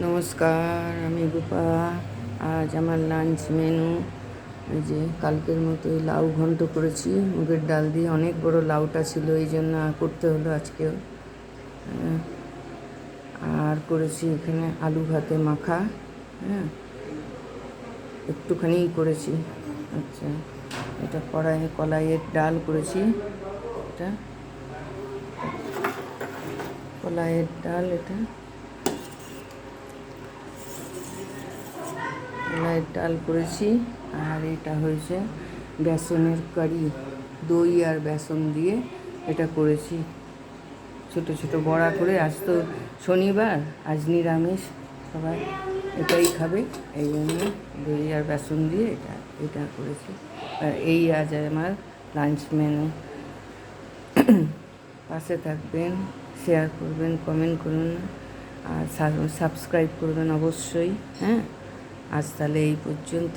নমস্কার, আমি রূপা। আজ আমার লাঞ্চ মেনু এই যে কালকের মতোই লাউ ঘন্ট করেছি মুগের ডাল দিয়ে। অনেক বড় লাউটা ছিল, এই জন্য করতে হলো আজকেও। আর করেছি এখানে আলু ভাতে মাখা। হ্যাঁ, একটুখানিই করেছি। আচ্ছা, এটা কলাইয়ের ডাল করেছি। এটা কলাইয়ের ডাল, এটা কলাইয়ের ডাল করেছি। আর এটা হয়েছে বেসনের কারি, দই আর বেসন দিয়ে এটা করেছি ছোট ছোট বড়া করে। আজ তো শনিবার, আজ নিরামিষ, সবাই এটাই খাবে, এই জন্য দই আর বেসন দিয়ে এটা করেছি। আর এই আজ আমার লাঞ্চ মেনু। পাশে থাকবেন, শেয়ার করবেন, কমেন্ট করুন, আর সাবস্ক্রাইব করবেন অবশ্যই। হ্যাঁ, আজ তাহলে এই পর্যন্ত।